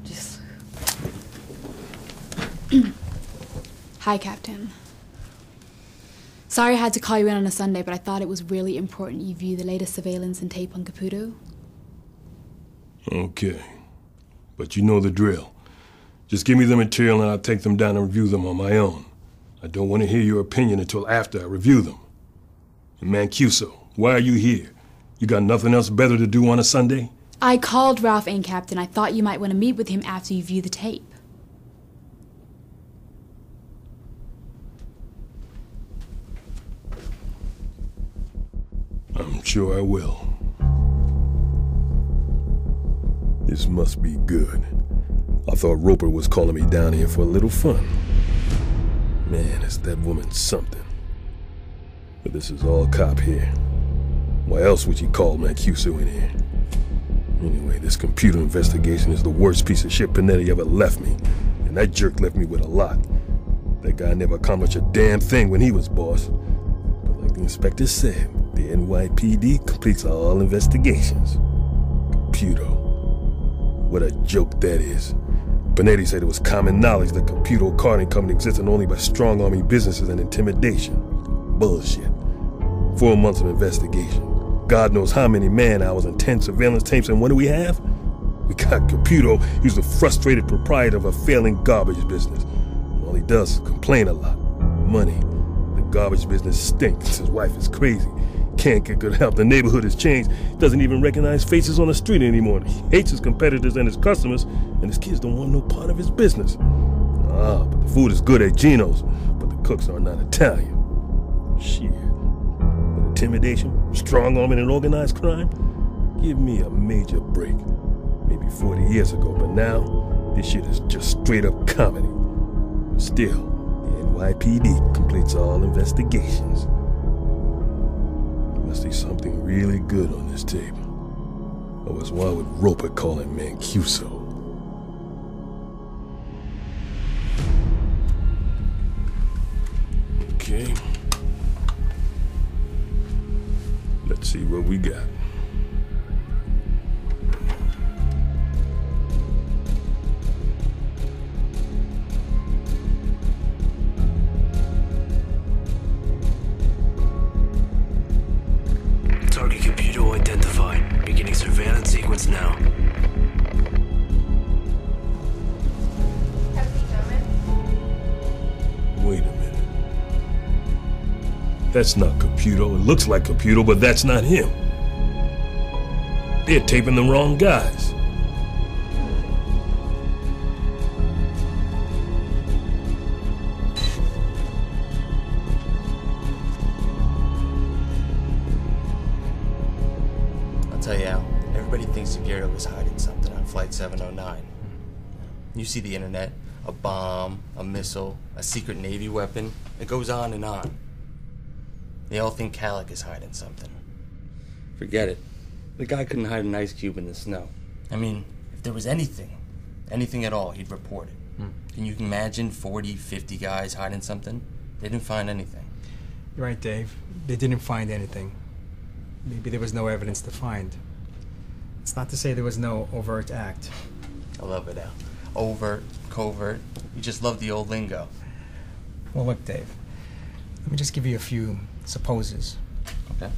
Just... Hi, Captain. Sorry I had to call you in on a Sunday, but I thought it was really important you view the latest surveillance and tape on Caputo. Okay. But you know the drill. Just give me the material and I'll take them down and review them on my own. I don't want to hear your opinion until after I review them. And Mancuso, why are you here? You got nothing else better to do on a Sunday? I called Ralph in, Captain. I thought you might want to meet with him after you view the tape. I'm sure I will. This must be good. I thought Roper was calling me down here for a little fun. Man, is that woman something. But this is all cop here. Why else would you call Mancuso in here? Anyway, this computer investigation is the worst piece of shit Panetti ever left me. And that jerk left me with a lot. That guy never accomplished a damn thing when he was boss. But like the inspector said, the NYPD completes all investigations. Caputo. What a joke that is. Panetti said it was common knowledge that Caputo Carding Company existed only by strong-arming businesses and intimidation. Bullshit. 4 months of investigation. God knows how many man-hours and 10 surveillance tapes, and what do we have? We got Caputo. He's the frustrated proprietor of a failing garbage business. All he does is complain a lot. Money. The garbage business stinks. His wife is crazy. Can't get good help. The neighborhood has changed. Doesn't even recognize faces on the street anymore. He hates his competitors and his customers, and his kids don't want no part of his business. Ah, but the food is good at Gino's, but the cooks are not Italian. Shit. But intimidation, strong-arming, and organized crime? Give me a major break. Maybe 40 years ago, but now, this shit is just straight-up comedy. Still, the NYPD completes all investigations. Must be something really good on this tape. Otherwise, why would Roper call him Mancuso? Okay. Let's see what we got. Surveillance sequence now. Wait a minute. That's not Caputo. It looks like Caputo, but that's not him. They're taping the wrong guys. I'll tell you, Al. Everybody thinks Aguirre was hiding something on Flight 709. You see the internet, a bomb, a missile, a secret Navy weapon. It goes on and on. They all think Calic is hiding something. Forget it. The guy couldn't hide an ice cube in the snow. I mean, if there was anything at all, he'd report it. Can you imagine 40, 50 guys hiding something? They didn't find anything. You're right, Dave. They didn't find anything. Maybe there was no evidence to find. It's not to say there was no overt act. I love it, Al. Overt, covert. You just love the old lingo. Well, look, Dave. Let me just give you a few supposes. Okay.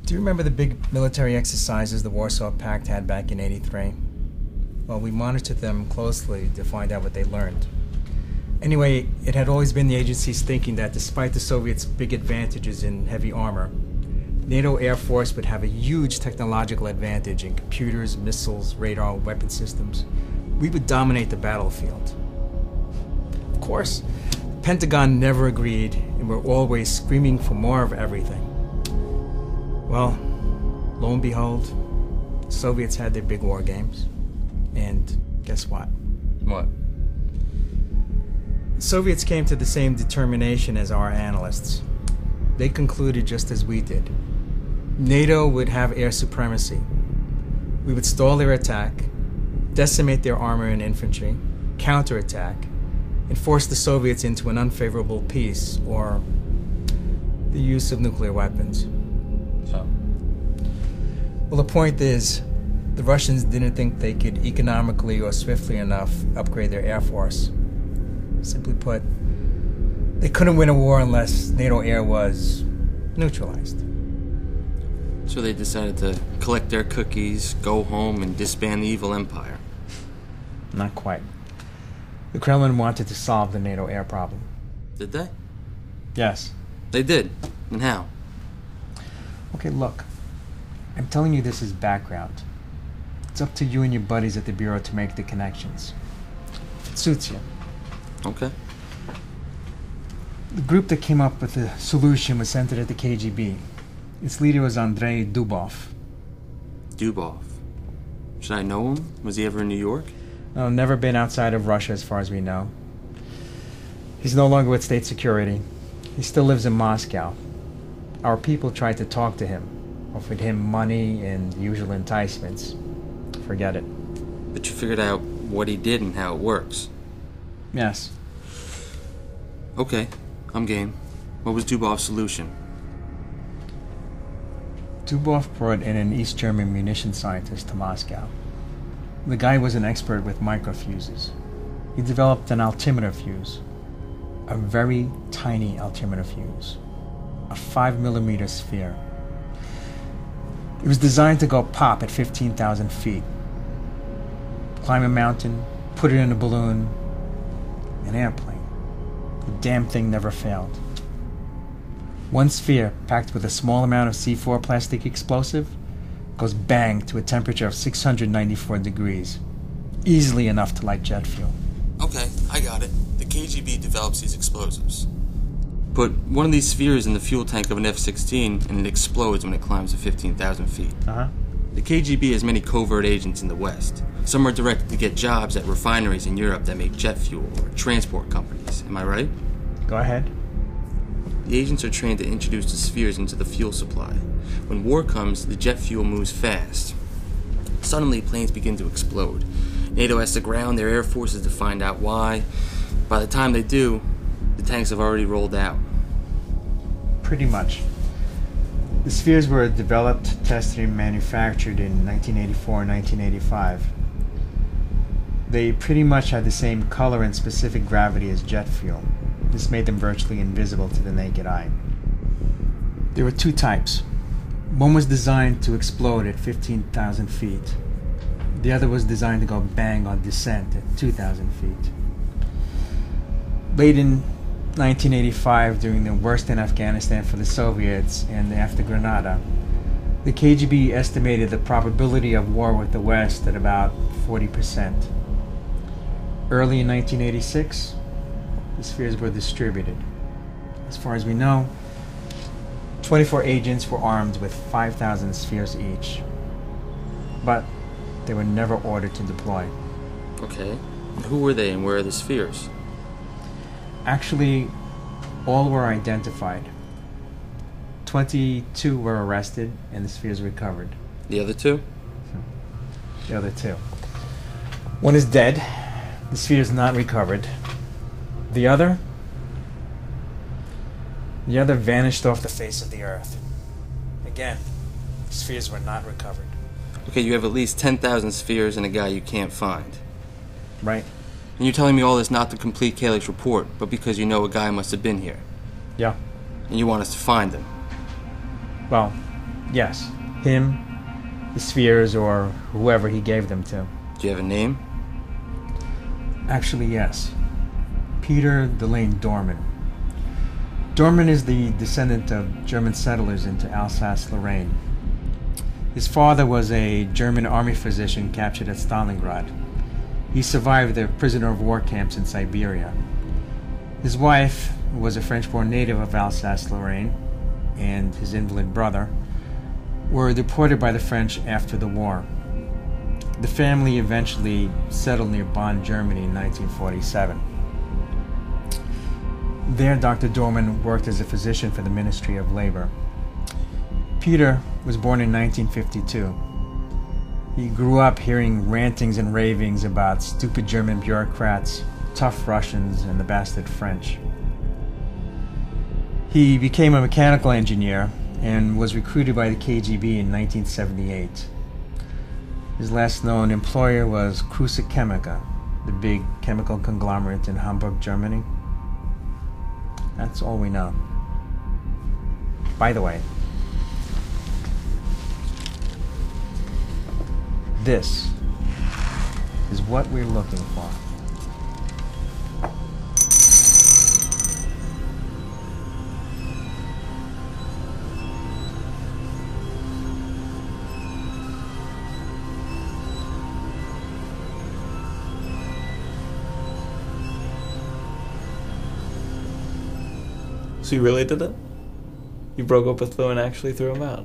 Do you remember the big military exercises the Warsaw Pact had back in '83? Well, we monitored them closely to find out what they learned. Anyway, it had always been the agency's thinking that despite the Soviets' big advantages in heavy armor, NATO Air Force would have a huge technological advantage in computers, missiles, radar, weapon systems. We would dominate the battlefield. Of course, the Pentagon never agreed, and we're always screaming for more of everything. Well, lo and behold, the Soviets had their big war games. And guess what? What? The Soviets came to the same determination as our analysts. They concluded just as we did. NATO would have air supremacy. We would stall their attack, decimate their armor and infantry, counterattack, and force the Soviets into an unfavorable peace, or the use of nuclear weapons. So? Well, the point is, the Russians didn't think they could economically or swiftly enough upgrade their air force. Simply put, they couldn't win a war unless NATO air was neutralized. So they decided to collect their cookies, go home, and disband the evil empire. Not quite. The Kremlin wanted to solve the NATO air problem. Did they? Yes. They did. And how? Okay, look. I'm telling you this as background. It's up to you and your buddies at the Bureau to make the connections. If it suits you. Okay. The group that came up with the solution was centered at the KGB. Its leader was Andrei Dubov. Dubov. Should I know him? Was he ever in New York? No, never been outside of Russia as far as we know. He's no longer with state security. He still lives in Moscow. Our people tried to talk to him, offered him money and usual enticements. Forget it. But you figured out what he did and how it works. Yes. Okay, I'm game. What was Dubov's solution? Dubov brought in an East German munition scientist to Moscow. The guy was an expert with microfuses. He developed an altimeter fuse. A very tiny altimeter fuse. A 5mm sphere. It was designed to go pop at 15,000 feet. Climb a mountain, put it in a balloon, an airplane. The damn thing never failed. One sphere, packed with a small amount of C4 plastic explosive, goes bang to a temperature of 694 degrees. Easily enough to light jet fuel. Okay, I got it. The KGB develops these explosives. Put one of these spheres in the fuel tank of an F-16 and it explodes when it climbs to 15,000 feet. Uh-huh. The KGB has many covert agents in the West. Some are directed to get jobs at refineries in Europe that make jet fuel or transport companies. Am I right? Go ahead. The agents are trained to introduce the spheres into the fuel supply. When war comes, the jet fuel moves fast. Suddenly, planes begin to explode. NATO has to ground their air forces to find out why. By the time they do, the tanks have already rolled out. Pretty much. The spheres were developed, tested, and manufactured in 1984 and 1985. They pretty much had the same color and specific gravity as jet fuel. This made them virtually invisible to the naked eye. There were two types. One was designed to explode at 15,000 feet. The other was designed to go bang on descent at 2,000 feet. Late in 1985, during the worst in Afghanistan for the Soviets and after Grenada, the KGB estimated the probability of war with the West at about 40%. Early in 1986, the spheres were distributed. As far as we know, 24 agents were armed with 5,000 spheres each. But they were never ordered to deploy. Okay. Who were they and where are the spheres? Actually, all were identified. 22 were arrested and the spheres recovered. The other two? The other two. One is dead. The sphere is not recovered. The other vanished off the face of the earth. Again, the spheres were not recovered. Okay, you have at least 10,000 spheres and a guy you can't find. Right? And you're telling me all this not to complete Kalik's report, but because you know a guy must have been here. Yeah. And you want us to find him. Well, yes. Him, the spheres, or whoever he gave them to. Do you have a name? Actually, yes. Peter Delane Dorman. Dorman is the descendant of German settlers into Alsace-Lorraine. His father was a German army physician captured at Stalingrad. He survived the prisoner of war camps in Siberia. His wife was a French-born native of Alsace-Lorraine, and his invalid brother were deported by the French after the war. The family eventually settled near Bonn, Germany in 1947. There, Dr. Dorman worked as a physician for the Ministry of Labor. Peter was born in 1952. He grew up hearing rantings and ravings about stupid German bureaucrats, tough Russians, and the bastard French. He became a mechanical engineer and was recruited by the KGB in 1978. His last known employer was Kreuzer Chemica, the big chemical conglomerate in Hamburg, Germany. That's all we know. By the way, this is what we're looking for. So you really did it? You broke up with Lou and actually threw him out?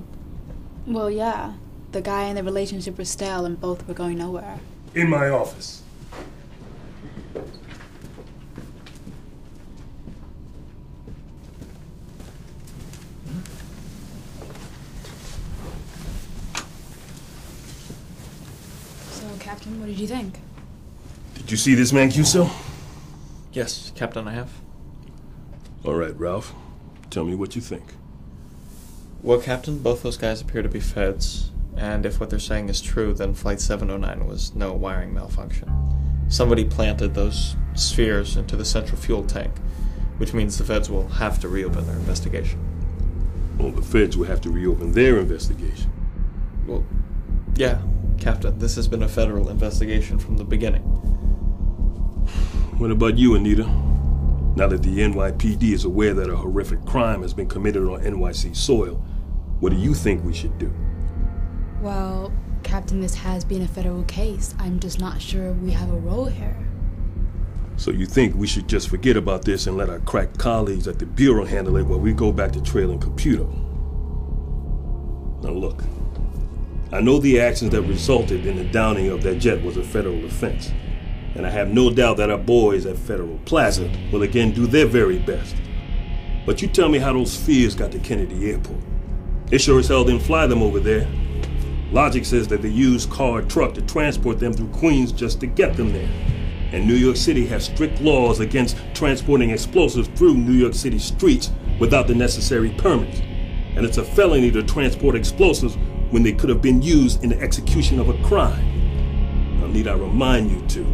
Well, yeah. The guy and the relationship were stale and both were going nowhere. In my office. So, Captain, what did you think? Did you see this Mancuso? Yes, Captain, I have. All right, Ralph. Tell me what you think. Well, Captain, both those guys appear to be feds, and if what they're saying is true, then Flight 709 was no wiring malfunction. Somebody planted those spheres into the central fuel tank, which means the feds will have to reopen their investigation. Well, the feds will have to reopen their investigation. Well, yeah, Captain, this has been a federal investigation from the beginning. What about you, Anita? Now that the NYPD is aware that a horrific crime has been committed on NYC soil, what do you think we should do? Well, Captain, this has been a federal case. I'm just not sure we have a role here. So you think we should just forget about this and let our crack colleagues at the Bureau handle it while we go back to trailing Caputo? Now look, I know the actions that resulted in the downing of that jet was a federal offense. And I have no doubt that our boys at Federal Plaza will again do their very best. But you tell me how those spheres got to Kennedy Airport. They sure as hell didn't fly them over there. Logic says that they used car or truck to transport them through Queens just to get them there. And New York City has strict laws against transporting explosives through New York City streets without the necessary permits. And it's a felony to transport explosives when they could have been used in the execution of a crime. Now, need I remind you two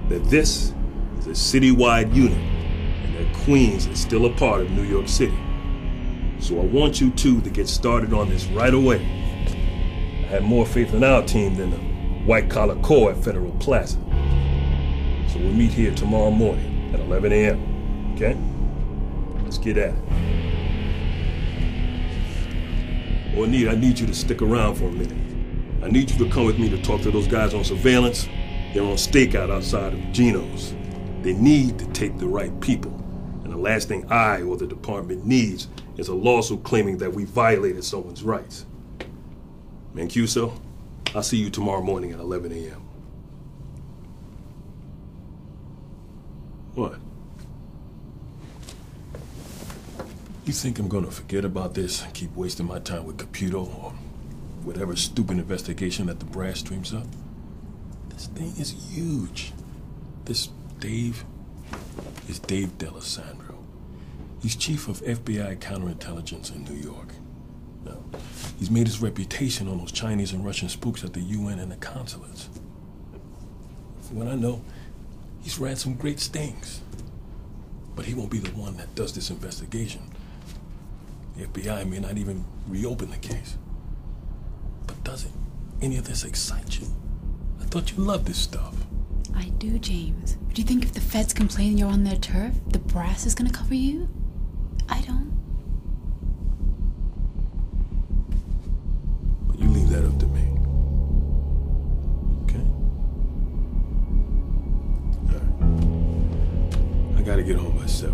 that this is a citywide unit and that Queens is still a part of New York City. So I want you two to get started on this right away. I have more faith in our team than the white-collar corps at Federal Plaza. So we'll meet here tomorrow morning at 11 a.m., okay? Let's get at it. Oh, Anita, I need you to stick around for a minute. I need you to come with me to talk to those guys on surveillance. They're on stakeout outside of Gino's. They need to take the right people. And the last thing I or the department needs is a lawsuit claiming that we violated someone's rights. Mancuso, I'll see you tomorrow morning at 11 a.m. What? You think I'm gonna forget about this and keep wasting my time with Caputo or whatever stupid investigation that the brass dreams up? This thing is huge. This Dave is Dave D'Alessandro. He's chief of FBI counterintelligence in New York. Now, he's made his reputation on those Chinese and Russian spooks at the UN and the consulates. From what I know, he's ran some great stings. But he won't be the one that does this investigation. The FBI may not even reopen the case. But doesn't any of this excite you? I thought you loved this stuff. I do, James. Do you think if the feds complain you're on their turf, the brass is gonna cover you? I don't. But you leave that up to me. Okay? All right. I gotta get home by 7.